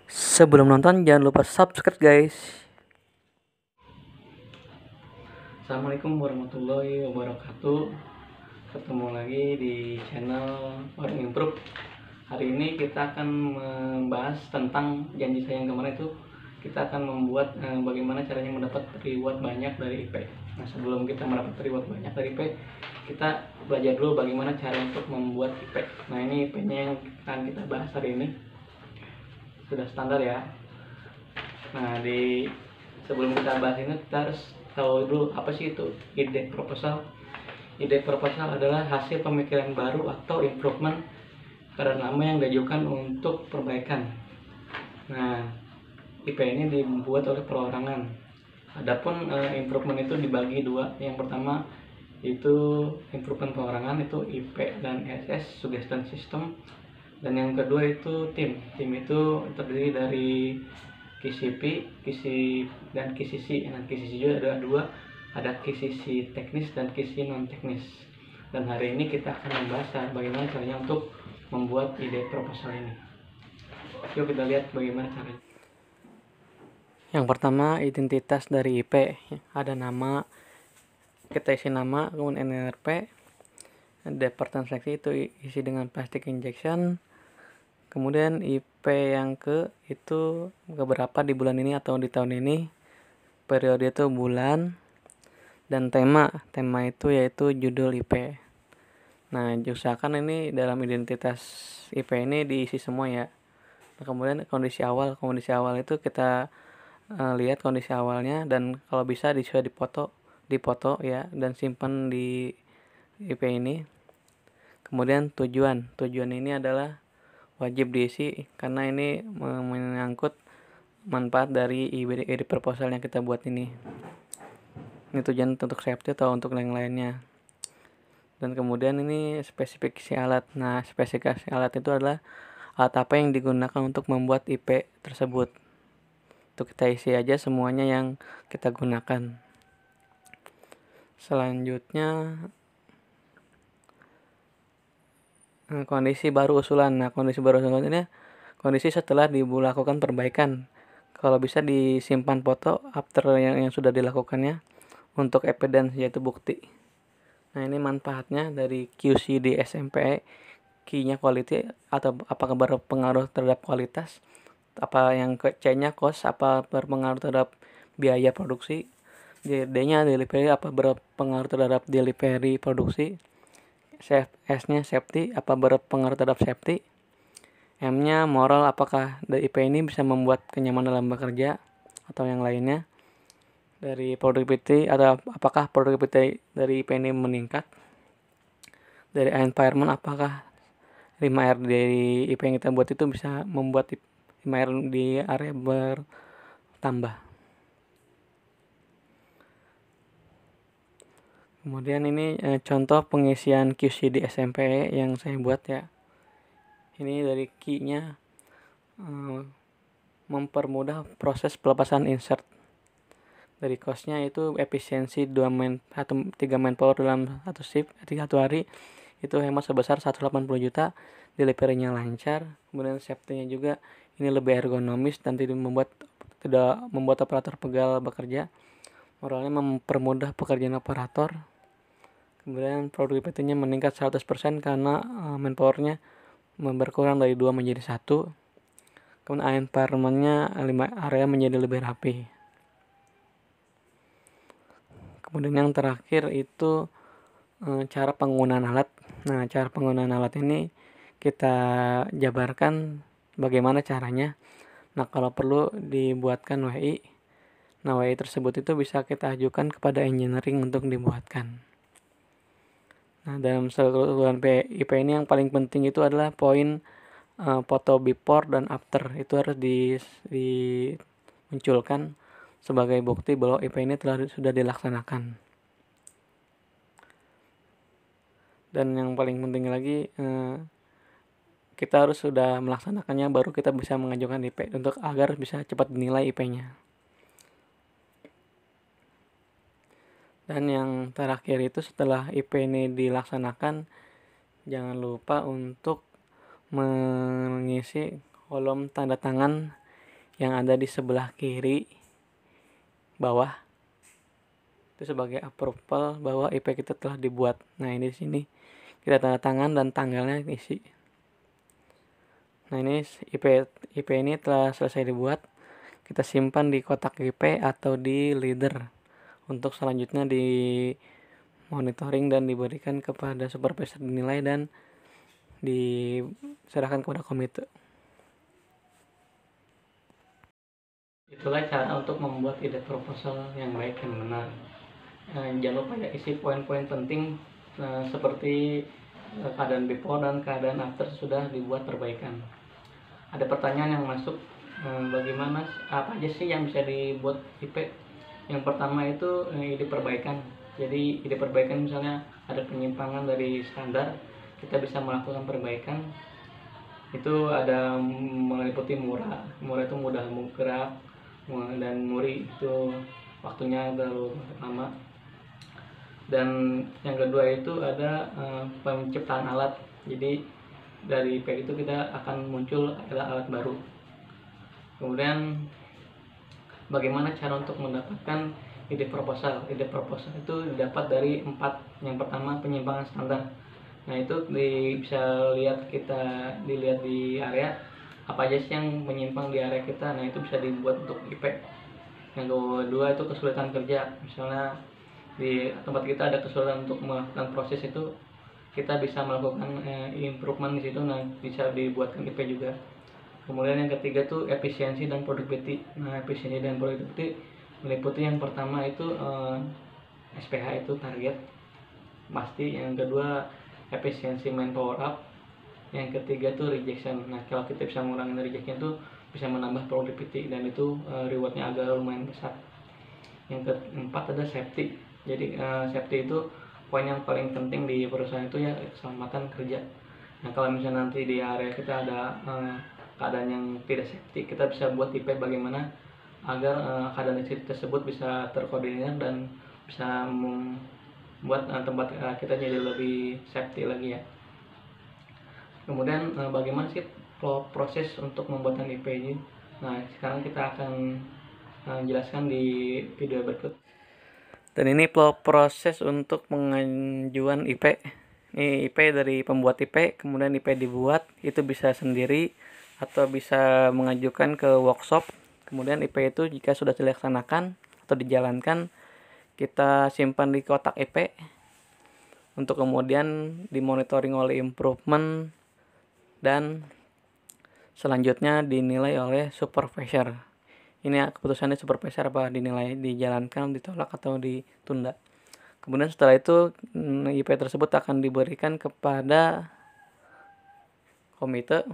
Sebelum nonton jangan lupa subscribe guys. Assalamualaikum warahmatullahi wabarakatuh. Ketemu lagi di channel Orang Improve. Hari ini kita akan membahas tentang janji saya yang kemarin itu. Kita akan membuat bagaimana caranya mendapat reward banyak dari IP. Nah, sebelum kita mendapat reward banyak dari IP, kita belajar dulu bagaimana cara untuk membuat IP. Nah, ini IP-nya yang akan kita bahas hari ini. Sudah standar ya. Nah, sebelum kita bahas ini, kita harus tahu dulu apa sih itu ide proposal. Ide proposal adalah hasil pemikiran baru atau improvement karena nama yang diajukan untuk perbaikan. Nah, IP ini dibuat oleh perorangan. Adapun improvement itu dibagi dua. Yang pertama itu improvement perorangan, itu IP dan SS, suggestion system. Dan yang kedua itu tim. Tim itu terdiri dari KCP, KC dan KCC. Nah, KCC juga ada dua, ada KCC teknis dan KCC non teknis. Dan hari ini kita akan membahas bagaimana caranya untuk membuat ide proposal ini. Yuk kita lihat bagaimana caranya. Yang pertama, identitas dari IP. Ada nama, kita isi nama, kemudian NRP. Departemen seleksi itu isi dengan plastic injection. Kemudian IP yang itu keberapa di bulan ini atau di tahun ini. Periode itu bulan. Dan tema itu yaitu judul IP. Nah, usahakan ini dalam identitas IP ini diisi semua ya. Nah, kemudian kondisi awal itu kita lihat kondisi awalnya, dan kalau bisa bisa dipoto ya, dan simpan di IP ini. Kemudian tujuan ini adalah wajib diisi karena ini menyangkut manfaat dari ide proposal yang kita buat ini. Ini tujuan untuk safety atau untuk yang lainnya. Dan kemudian ini spesifikasi alat. Nah, spesifikasi alat itu adalah alat apa yang digunakan untuk membuat IP tersebut. Itu kita isi aja semuanya yang kita gunakan. Selanjutnya kondisi baru usulan. Nah, kondisi baru usulan ini kondisi setelah dilakukan perbaikan. Kalau bisa disimpan foto after yang sudah dilakukannya untuk evidence, yaitu bukti. Nah, ini manfaatnya dari QC di SMPE. Q-nya quality atau apakah berpengaruh terhadap kualitas, apa yang C-nya cost, apa berpengaruh terhadap biaya produksi, D-nya delivery, apa berpengaruh terhadap delivery produksi, S-nya safety, apa berpengaruh terhadap safety, M-nya moral, apakah IP ini bisa membuat kenyamanan dalam bekerja atau yang lainnya. Dari productivity, atau apakah productivity dari IP ini meningkat. Dari environment, apakah 5R dari IP yang kita buat itu bisa membuat 5R di area bertambah. Kemudian ini contoh pengisian QC di SMPE yang saya buat ya. Ini dari key-nya mempermudah proses pelepasan insert. Dari cost-nya itu efisiensi 3 manpower dalam satu shift, 1 hari itu hemat sebesar 180 juta, delivery-nya lancar. Kemudian safety-nya juga ini lebih ergonomis dan tidak membuat operator pegal bekerja. Moralnya mempermudah pekerjaan operator. Kemudian produktivitinya meningkat 100% karena manpower-nya berkurang dari 2 menjadi 1. Kemudian environment-nya 5 area menjadi lebih rapi. Kemudian yang terakhir itu cara penggunaan alat. Nah, cara penggunaan alat ini kita jabarkan bagaimana caranya. Nah, kalau perlu dibuatkan WI. Nah, WI tersebut itu bisa kita ajukan kepada engineering untuk dibuatkan. Nah, dalam keseluruhan IP ini yang paling penting itu adalah poin foto before dan after. Itu harus dimunculkan sebagai bukti bahwa IP ini sudah dilaksanakan. Dan yang paling penting lagi, kita harus sudah melaksanakannya baru kita bisa mengajukan IP untuk agar bisa cepat dinilai IP-nya. Dan yang terakhir itu setelah IP ini dilaksanakan, jangan lupa untuk mengisi kolom tanda tangan yang ada di sebelah kiri bawah itu sebagai approval bahwa IP kita telah dibuat. Nah, ini di sini kita tanda tangan dan tanggalnya isi. Nah, ini IP ini telah selesai dibuat. Kita simpan di kotak IP atau di leader untuk selanjutnya di monitoring dan diberikan kepada supervisor dinilai dan diserahkan kepada komite. Itulah cara untuk membuat ide proposal yang baik dan benar. Jangan lupa ya isi poin-poin penting seperti keadaan before dan keadaan after sudah dibuat perbaikan. Ada pertanyaan yang masuk, bagaimana apa aja sih yang bisa dibuat IP? Yang pertama itu ide perbaikan. Jadi ide perbaikan misalnya ada penyimpangan dari standar, kita bisa melakukan perbaikan. Itu ada meliputi murah itu mudah gerak, dan muri itu waktunya terlalu lama. Dan yang kedua itu ada penciptaan alat. Jadi dari IP itu kita akan muncul alat baru. Kemudian bagaimana cara untuk mendapatkan ide proposal? Ide proposal itu didapat dari 4. Yang pertama penyimpangan standar. Nah, itu bisa dilihat di area apa aja sih yang menyimpang di area kita. Nah, itu bisa dibuat untuk IP. Yang kedua itu kesulitan kerja. Misalnya di tempat kita ada kesulitan untuk melakukan proses itu, kita bisa melakukan improvement di situ. Nah, bisa dibuatkan IP juga. Kemudian yang ketiga tuh efisiensi dan productivity. Nah, efisiensi dan productivity meliputi yang pertama itu SPH itu target pasti. Yang kedua efisiensi manpower up. Yang ketiga tuh rejection. Nah, kalau kita bisa mengurangi rejection itu bisa menambah productivity dan itu rewardnya agak lumayan besar. Yang keempat ada safety. Jadi safety itu poin yang paling penting di perusahaan itu ya keselamatan kerja. Nah, kalau misalnya nanti di area kita ada keadaan yang tidak safety, kita bisa buat IP bagaimana agar keadaan tersebut bisa terkoordinir dan bisa membuat tempat kita jadi lebih safety lagi ya. Kemudian bagaimana sih proses untuk membuat IP ini? Nah, sekarang kita akan jelaskan di video berikut. Dan ini proses untuk pengajuan IP. Ini IP dari pembuat IP, kemudian IP dibuat, itu bisa sendiri atau bisa mengajukan ke workshop. Kemudian IP itu jika sudah dilaksanakan atau dijalankan, kita simpan di kotak IP untuk kemudian dimonitoring oleh improvement dan selanjutnya dinilai oleh supervisor. Ini keputusannya supervisor apa dinilai dijalankan, ditolak atau ditunda. Kemudian setelah itu IP tersebut akan diberikan kepada komite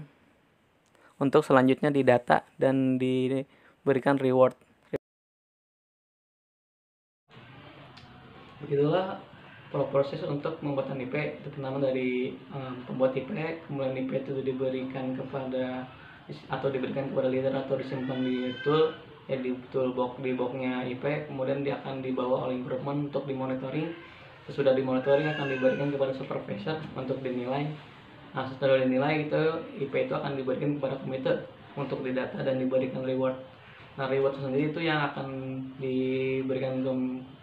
untuk selanjutnya didata dan diberikan reward. Begitulah proses untuk pembuatan IP. Itu pertama dari pembuat IP, kemudian IP itu diberikan kepada leader atau disimpan di tool ya, di boxnya IP. Kemudian dia akan dibawa oleh improvement untuk dimonitoring. Sesudah dimonitoring akan diberikan kepada supervisor untuk dinilai. Nah, setelah dinilai itu IP itu akan diberikan kepada komite untuk didata dan diberikan reward. Nah, reward sendiri itu yang akan diberikan ke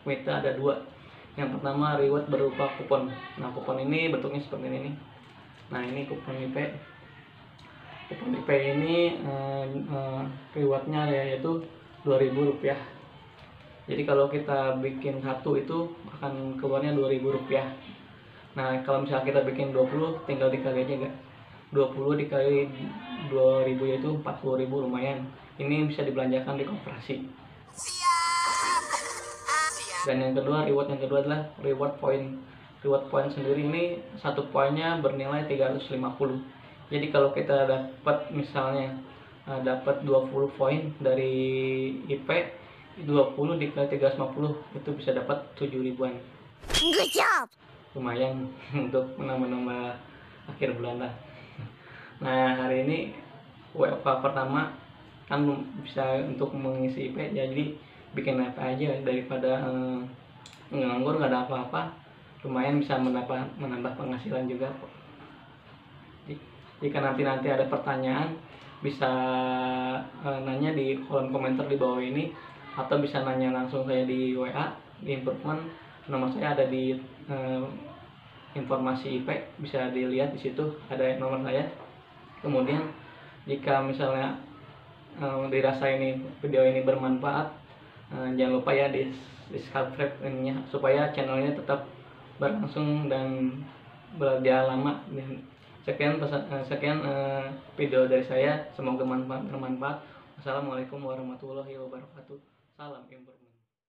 komite ada 2. Yang pertama reward berupa kupon. Nah, kupon ini bentuknya seperti ini nih. Nah, ini kupon IP. Kupon IP ini rewardnya yaitu Rp2.000. Jadi kalau kita bikin 1 itu akan keluarnya Rp2.000. Nah, kalau misalnya kita bikin 20 tinggal dikali aja enggak. 20 dikali 2.000 yaitu 40.000, lumayan. Ini bisa dibelanjakan di koperasi. Dan yang kedua adalah reward point. Reward point sendiri ini 1 poinnya bernilai 350. Jadi kalau kita dapat misalnya dapat 20 poin dari IP, 20 dikali 350 itu bisa dapat 7.000-an. Good job. Lumayan untuk menambah akhir bulan lah. Nah, hari ini WFH pertama kan bisa untuk mengisi IP, jadi bikin IP aja daripada nganggur nggak ada apa-apa. Lumayan bisa menambah penghasilan juga. Jika nanti ada pertanyaan, bisa nanya di kolom komentar di bawah ini, atau bisa nanya langsung saya di WA di improvement. Nomor saya ada di informasi IP, bisa dilihat di situ ada nomor saya. Kemudian jika misalnya dirasa video ini bermanfaat, jangan lupa ya di subscribe ininya, supaya channelnya tetap berlangsung dan berjalan lama. Sekian video dari saya, semoga bermanfaat. Wassalamualaikum warahmatullahi wabarakatuh. Salam impor.